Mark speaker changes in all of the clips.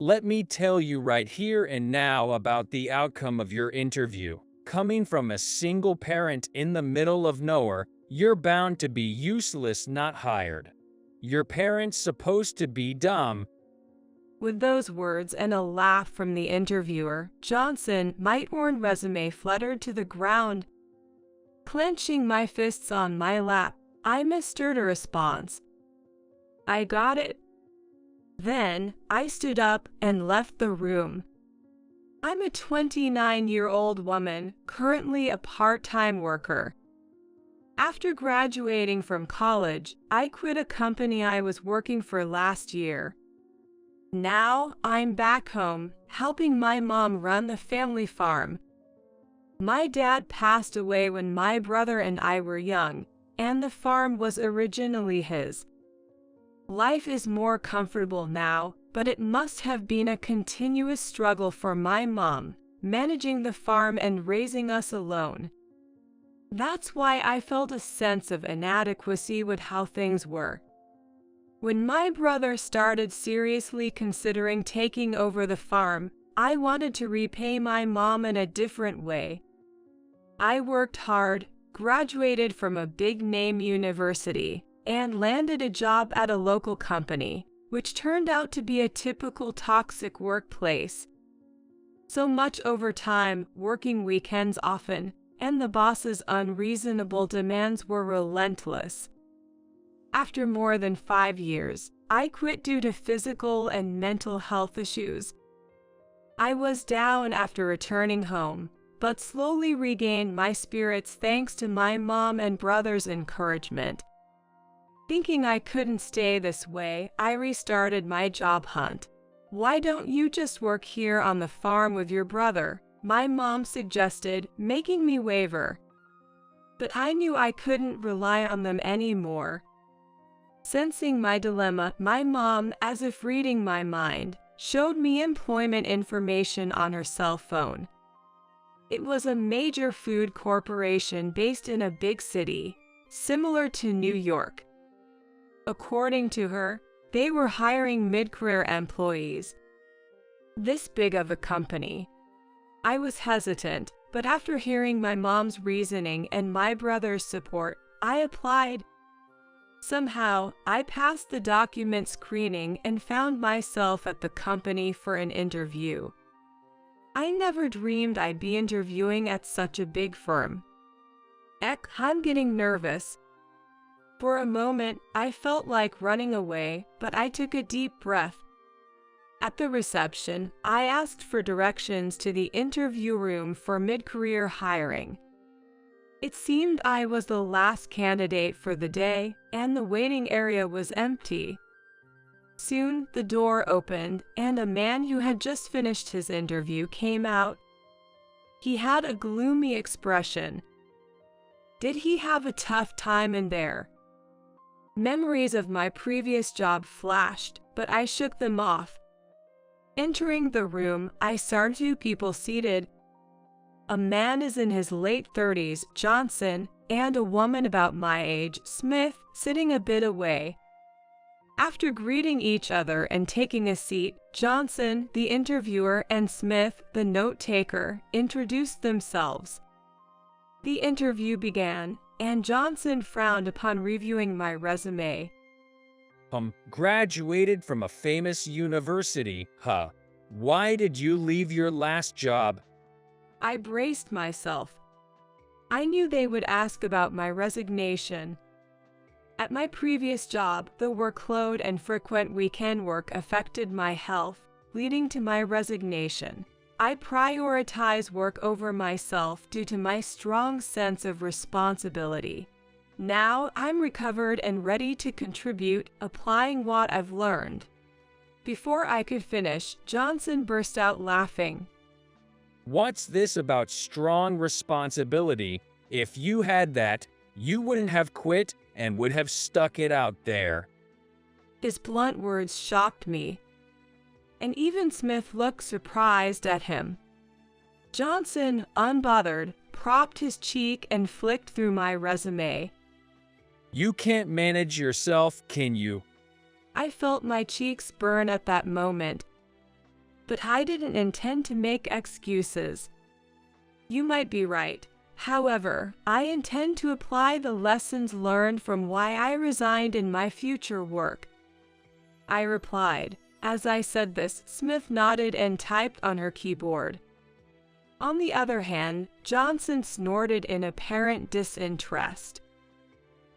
Speaker 1: Let me tell you right here and now about the outcome of your interview. Coming from a single parent in the middle of nowhere, you're bound to be useless, not hired. Your parents supposed to be dumb.
Speaker 2: With those words and a laugh from the interviewer, Johnson, my worn resume fluttered to the ground. Clenching my fists on my lap, I mustered a response. I got it. Then, I stood up and left the room. I'm a 29-year-old woman, currently a part-time worker. After graduating from college, I quit a company I was working for last year. Now, I'm back home, helping my mom run the family farm. My dad passed away when my brother and I were young, and the farm was originally his. Life is more comfortable now, but it must have been a continuous struggle for my mom, managing the farm and raising us alone. That's why I felt a sense of inadequacy with how things were. When my brother started seriously considering taking over the farm, I wanted to repay my mom in a different way. I worked hard, graduated from a big-name university, and landed a job at a local company, which turned out to be a typical toxic workplace. So much overtime, working weekends often, and the boss's unreasonable demands were relentless. After more than 5 years, I quit due to physical and mental health issues. I was down after returning home, but slowly regained my spirits thanks to my mom and brother's encouragement. Thinking I couldn't stay this way, I restarted my job hunt. Why don't you just work here on the farm with your brother? My mom suggested, making me waver. But I knew I couldn't rely on them anymore. Sensing my dilemma, my mom, as if reading my mind, showed me employment information on her cell phone. It was a major food corporation based in a big city, similar to New York. According to her, they were hiring mid-career employees. This big of a company. I was hesitant, but after hearing my mom's reasoning and my brother's support, I applied. Somehow, I passed the document screening and found myself at the company for an interview. I never dreamed I'd be interviewing at such a big firm. I'm getting nervous. For a moment, I felt like running away, but I took a deep breath. At the reception, I asked for directions to the interview room for mid-career hiring. It seemed I was the last candidate for the day, and the waiting area was empty. Soon, the door opened, and a man who had just finished his interview came out. He had a gloomy expression. Did he have a tough time in there? Memories of my previous job flashed, but I shook them off. Entering the room, I saw 2 people seated. A man is in his late 30s, Johnson, and a woman about my age, Smith, sitting a bit away. After greeting each other and taking a seat, Johnson, the interviewer, and Smith, the note-taker, introduced themselves. The interview began, and Johnson frowned upon reviewing my resume.
Speaker 1: Graduated from a famous university, huh? Why did you leave your last job?
Speaker 2: I braced myself. I knew they would ask about my resignation. At my previous job, the workload and frequent weekend work affected my health, leading to my resignation. I prioritize work over myself due to my strong sense of responsibility. Now I'm recovered and ready to contribute, applying what I've learned. Before I could finish, Johnson burst out laughing.
Speaker 1: What's this about strong responsibility? If you had that, you wouldn't have quit and would have stuck it out there.
Speaker 2: His blunt words shocked me, and even Smith looked surprised at him. Johnson, unbothered, propped his cheek and flicked through my resume.
Speaker 1: You can't manage yourself, can you?
Speaker 2: I felt my cheeks burn at that moment. but I didn't intend to make excuses. You might be right. However, I intend to apply the lessons learned from why I resigned in my future work, I replied. As I said this, Smith nodded and typed on her keyboard. On the other hand, Johnson snorted in apparent disinterest.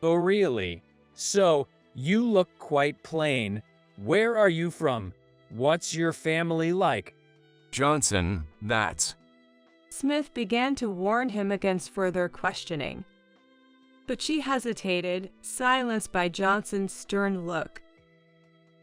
Speaker 1: Oh really? So, you look quite plain. Where are you from? What's your family like?
Speaker 3: Johnson, that's...
Speaker 2: Smith began to warn him against further questioning. But she hesitated, silenced by Johnson's stern look.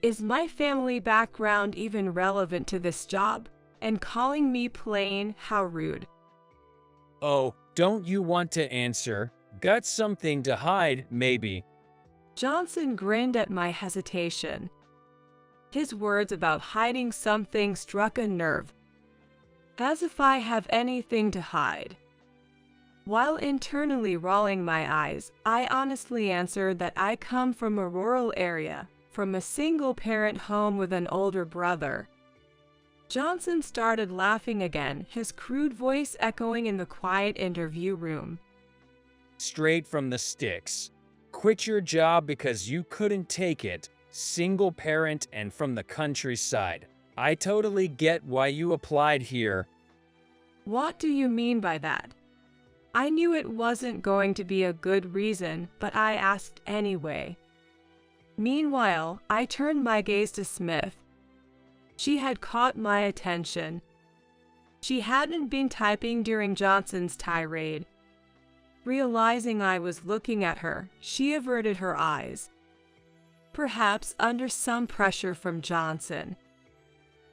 Speaker 2: Is my family background even relevant to this job? And calling me plain, how rude.
Speaker 1: Oh, don't you want to answer? Got something to hide, maybe?
Speaker 2: Johnson grinned at my hesitation. His words about hiding something struck a nerve. As if I have anything to hide. While internally rolling my eyes, I honestly answered that I come from a rural area, from a single-parent home with an older brother. Johnson started laughing again, his crude voice echoing in the quiet interview room.
Speaker 1: Straight from the sticks. Quit your job because you couldn't take it, single parent and from the countryside. I totally get why you applied here.
Speaker 2: What do you mean by that? I knew it wasn't going to be a good reason, but I asked anyway. Meanwhile, I turned my gaze to Smith. She had caught my attention. She hadn't been typing during Johnson's tirade. Realizing I was looking at her, she averted her eyes. Perhaps under some pressure from Johnson.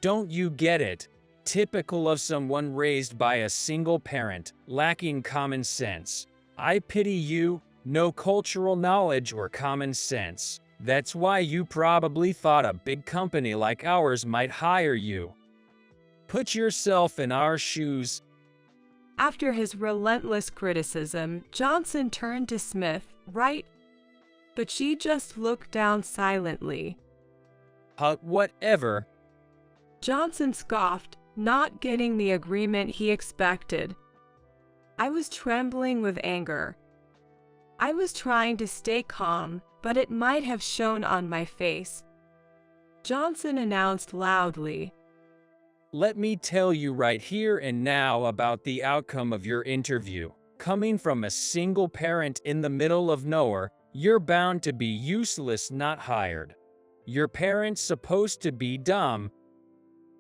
Speaker 1: Don't you get it? Typical of someone raised by a single parent, lacking common sense. I pity you, no cultural knowledge or common sense. That's why you probably thought a big company like ours might hire you. Put yourself in our shoes.
Speaker 2: After his relentless criticism, Johnson turned to Smith, right? But she just looked down silently.
Speaker 1: Whatever.
Speaker 2: Johnson scoffed, not getting the agreement he expected. I was trembling with anger. I was trying to stay calm, but it might have shown on my face. Johnson announced loudly,
Speaker 1: Let me tell you right here and now about the outcome of your interview. Coming from a single parent in the middle of nowhere, you're bound to be useless, not hired. Your parent's supposed to be dumb.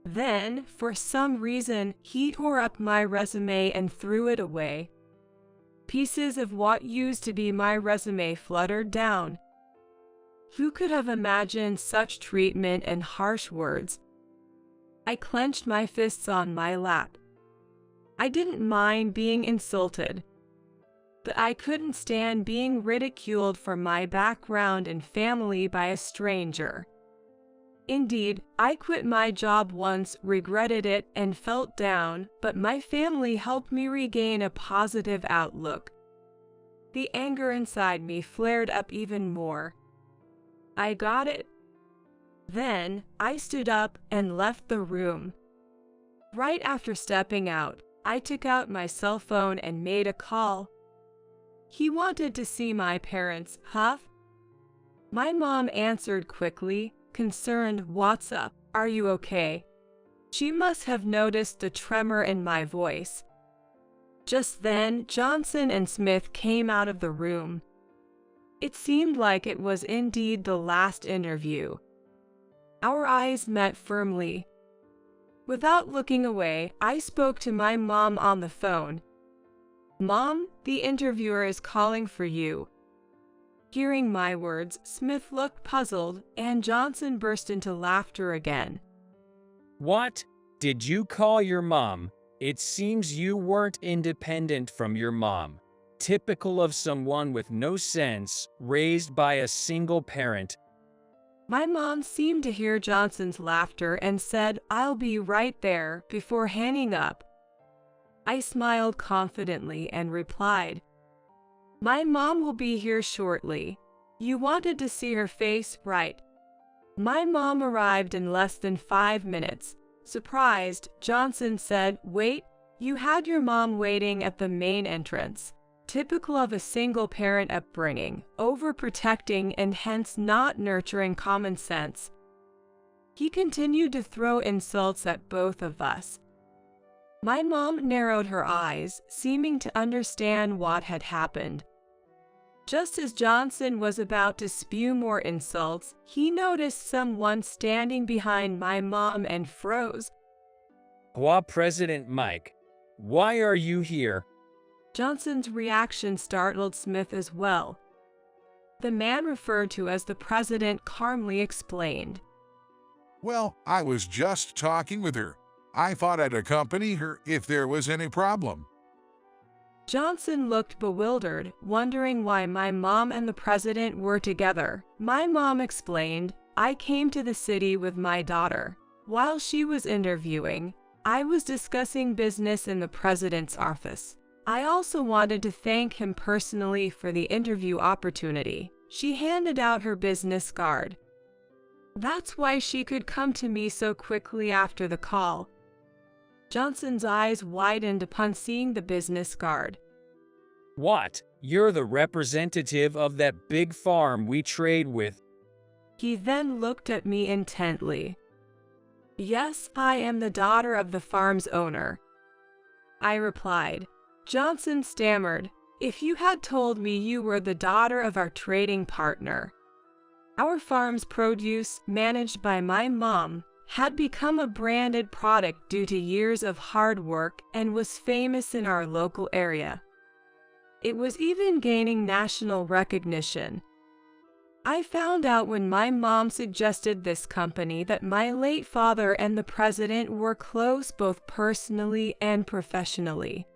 Speaker 2: Then, for some reason, he tore up my resume and threw it away. Pieces of what used to be my resume fluttered down. Who could have imagined such treatment and harsh words? I clenched my fists on my lap. I didn't mind being insulted, but I couldn't stand being ridiculed for my background and family by a stranger. Indeed, I quit my job once, regretted it, and felt down, but my family helped me regain a positive outlook. The anger inside me flared up even more. I got it. Then, I stood up and left the room. Right after stepping out, I took out my cell phone and made a call. He wanted to see my parents, huh? My mom answered quickly, concerned. What's up? Are you okay? She must have noticed the tremor in my voice. Just then, Johnson and Smith came out of the room. It seemed like it was indeed the last interview. Our eyes met firmly. Without looking away, I spoke to my mom on the phone. Mom, the interviewer is calling for you. Hearing my words, Smith looked puzzled, and Johnson burst into laughter again.
Speaker 1: What? Did you call your mom? It seems you weren't independent from your mom. Typical of someone with no sense, raised by a single parent.
Speaker 2: My mom seemed to hear Johnson's laughter and said, "I'll be right there," before hanging up. I smiled confidently and replied, "My mom will be here shortly. You wanted to see her face, right?" My mom arrived in less than 5 minutes, Surprised, Johnson said, "Wait, you had your mom waiting at the main entrance." Typical of a single-parent upbringing, overprotecting and hence not nurturing common sense. He continued to throw insults at both of us. My mom narrowed her eyes, seeming to understand what had happened. Just as Johnson was about to spew more insults, he noticed someone standing behind my mom and froze.
Speaker 1: President Mike, why are you here?
Speaker 2: Johnson's reaction startled Smith as well. The man referred to as the president calmly explained.
Speaker 4: Well, I was just talking with her. I thought I'd accompany her if there was any problem.
Speaker 2: Johnson looked bewildered, wondering why my mom and the president were together. My mom explained, "I came to the city with my daughter. While she was interviewing, I was discussing business in the president's office. I also wanted to thank him personally for the interview opportunity." She handed out her business card. "That's why she could come to me so quickly after the call." Johnson's eyes widened upon seeing the business card.
Speaker 1: What? You're the representative of that big farm we trade with?
Speaker 2: He then looked at me intently. "Yes, I am the daughter of the farm's owner," I replied. Johnson stammered, "If you had told me you were the daughter of our trading partner." Our farm's produce, managed by my mom, had become a branded product due to years of hard work and was famous in our local area. It was even gaining national recognition. I found out when my mom suggested this company that my late father and the president were close both personally and professionally.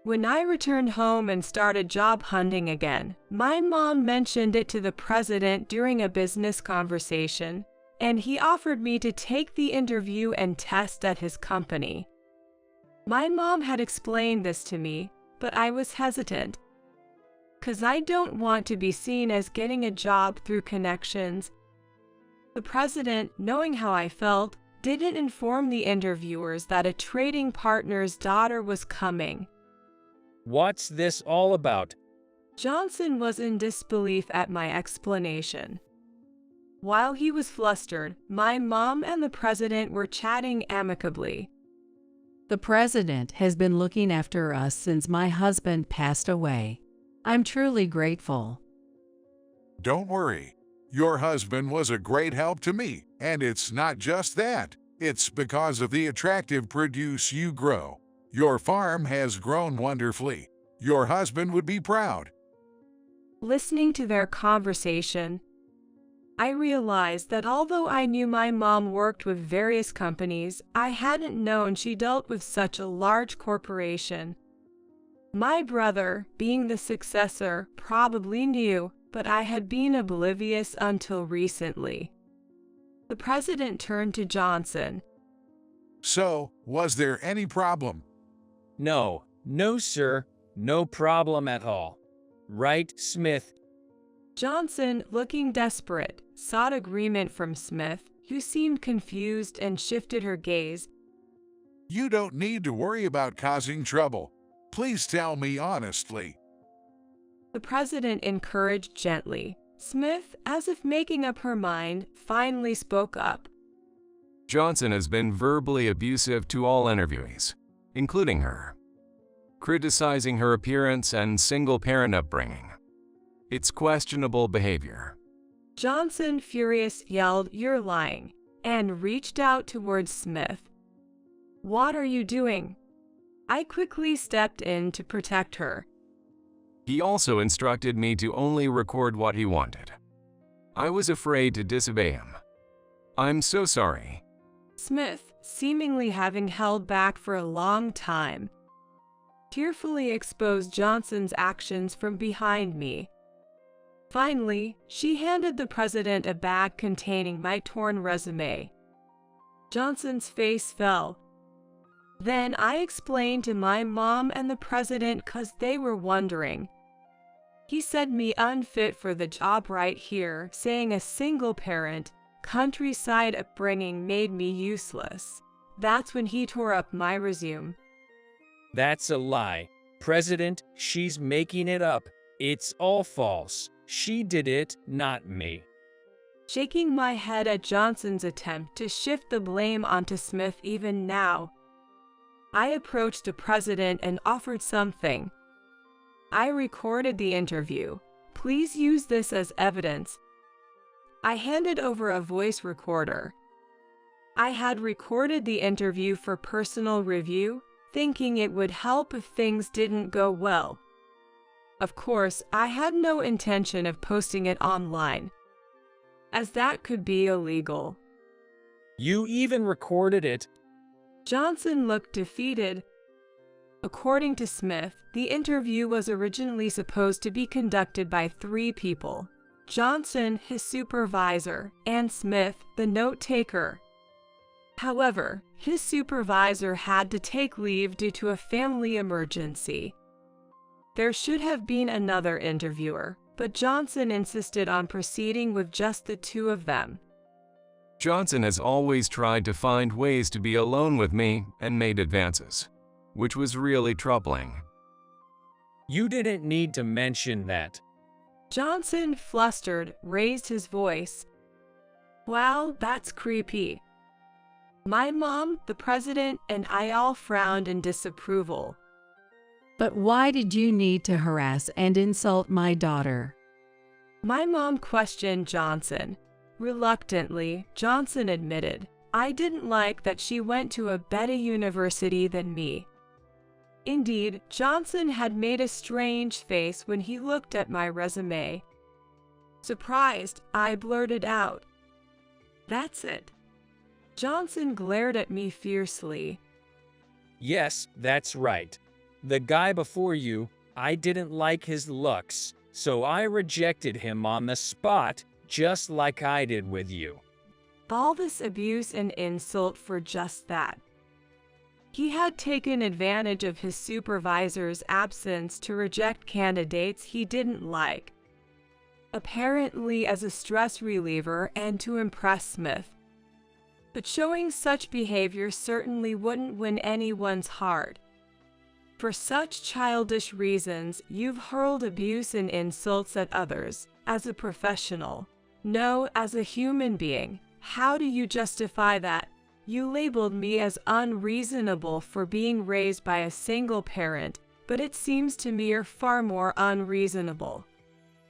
Speaker 2: When I returned home and started job hunting again, my mom mentioned it to the president during a business conversation, and he offered me to take the interview and test at his company. My mom had explained this to me, but I was hesitant. 'Cause I don't want to be seen as getting a job through connections. The president, knowing how I felt, didn't inform the interviewers that a trading partner's daughter was coming.
Speaker 1: What's this all about?
Speaker 2: Johnson was in disbelief at my explanation. While he was flustered, my mom and the president were chatting amicably.
Speaker 5: The president has been looking after us since my husband passed away. I'm truly grateful.
Speaker 4: Don't worry. Your husband was a great help to me, and it's not just that. It's because of the attractive produce you grow. Your farm has grown wonderfully. Your husband would be proud.
Speaker 2: Listening to their conversation, I realized that although I knew my mom worked with various companies, I hadn't known she dealt with such a large corporation. My brother, being the successor, probably knew, but I had been oblivious until recently. The president turned to Johnson.
Speaker 4: So, was there any problem?
Speaker 1: No, sir, no problem at all. Right, Smith?
Speaker 2: Johnson, looking desperate, sought agreement from Smith, who seemed confused and shifted her gaze.
Speaker 4: You don't need to worry about causing trouble. Please tell me honestly.
Speaker 2: The president encouraged gently. Smith, as if making up her mind, finally spoke up.
Speaker 3: Johnson has been verbally abusive to all interviewees, including her, criticizing her appearance and single-parent upbringing. It's questionable behavior.
Speaker 2: Johnson, furious, yelled, "You're lying," and reached out towards Smith. "What are you doing?" I quickly stepped in to protect her.
Speaker 3: He also instructed me to only record what he wanted. I was afraid to disobey him. I'm so sorry.
Speaker 2: Smith, seemingly having held back for a long time, tearfully exposed Johnson's actions from behind me. Finally, she handed the president a bag containing my torn resume. Johnson's face fell. Then I explained to my mom and the president 'cause they were wondering. He said me unfit for the job right here, saying a single parent, countryside upbringing made me useless. That's when he tore up my resume.
Speaker 1: That's a lie. President, she's making it up. It's all false. She did it, not me.
Speaker 2: Shaking my head at Johnson's attempt to shift the blame onto Smith even now, I approached the president and offered something. I recorded the interview. Please use this as evidence. I handed over a voice recorder. I had recorded the interview for personal review, thinking it would help if things didn't go well. Of course, I had no intention of posting it online, as that could be illegal.
Speaker 1: You even recorded it?
Speaker 2: Johnson looked defeated. According to Smith, the interview was originally supposed to be conducted by 3 people: Johnson, his supervisor, and Smith, the note-taker. However, his supervisor had to take leave due to a family emergency. There should have been another interviewer, but Johnson insisted on proceeding with just the 2 of them.
Speaker 3: Johnson has always tried to find ways to be alone with me and made advances, which was really troubling.
Speaker 1: You didn't need to mention that.
Speaker 2: Johnson, flustered, raised his voice. Well, that's creepy. My mom, the president, and I all frowned in disapproval.
Speaker 5: But why did you need to harass and insult my daughter?
Speaker 2: My mom questioned Johnson. Reluctantly, Johnson admitted, I didn't like that she went to a better university than me. Indeed, Johnson had made a strange face when he looked at my resume. Surprised, I blurted out, "That's it." Johnson glared at me fiercely.
Speaker 1: Yes, that's right. The guy before you, I didn't like his looks, so I rejected him on the spot, just like I did with you.
Speaker 2: All this abuse and insult for just that. He had taken advantage of his supervisor's absence to reject candidates he didn't like, apparently as a stress reliever and to impress Smith. But showing such behavior certainly wouldn't win anyone's heart. For such childish reasons, you've hurled abuse and insults at others, as a professional. No, as a human being. How do you justify that? You labeled me as unreasonable for being raised by a single parent, but it seems to me you're far more unreasonable.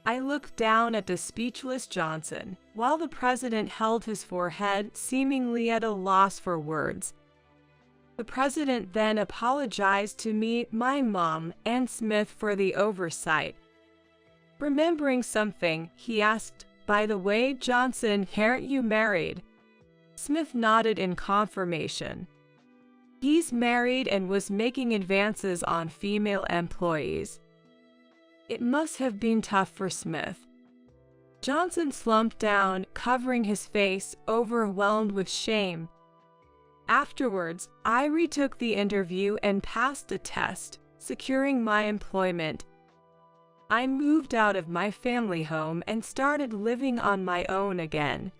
Speaker 2: I looked down at the speechless Johnson, while the president held his forehead, seemingly at a loss for words. The president then apologized to me, my mom, and Smith for the oversight. Remembering something, he asked, "By the way, Johnson, aren't you married?" Smith nodded in confirmation. He's married and was making advances on female employees. It must have been tough for Smith. Johnson slumped down, covering his face, overwhelmed with shame. Afterwards, I retook the interview and passed the test, securing my employment. I moved out of my family home and started living on my own again.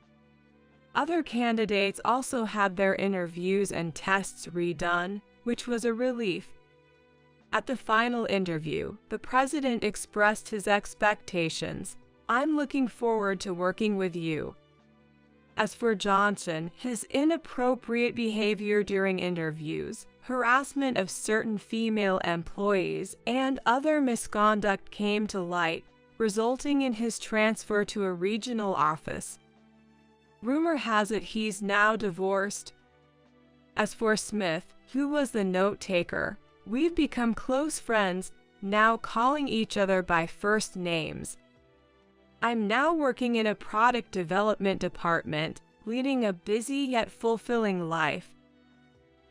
Speaker 2: Other candidates also had their interviews and tests redone, which was a relief. At the final interview, the president expressed his expectations. "I'm looking forward to working with you." As for Johnson, his inappropriate behavior during interviews, harassment of certain female employees, and other misconduct came to light, resulting in his transfer to a regional office. Rumor has it he's now divorced. As for Smith, who was the note-taker, we've become close friends, now calling each other by first names. I'm now working in a product development department, leading a busy yet fulfilling life.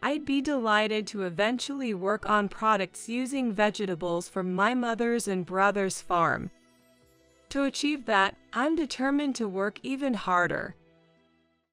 Speaker 2: I'd be delighted to eventually work on products using vegetables from my mother's and brother's farm. To achieve that, I'm determined to work even harder.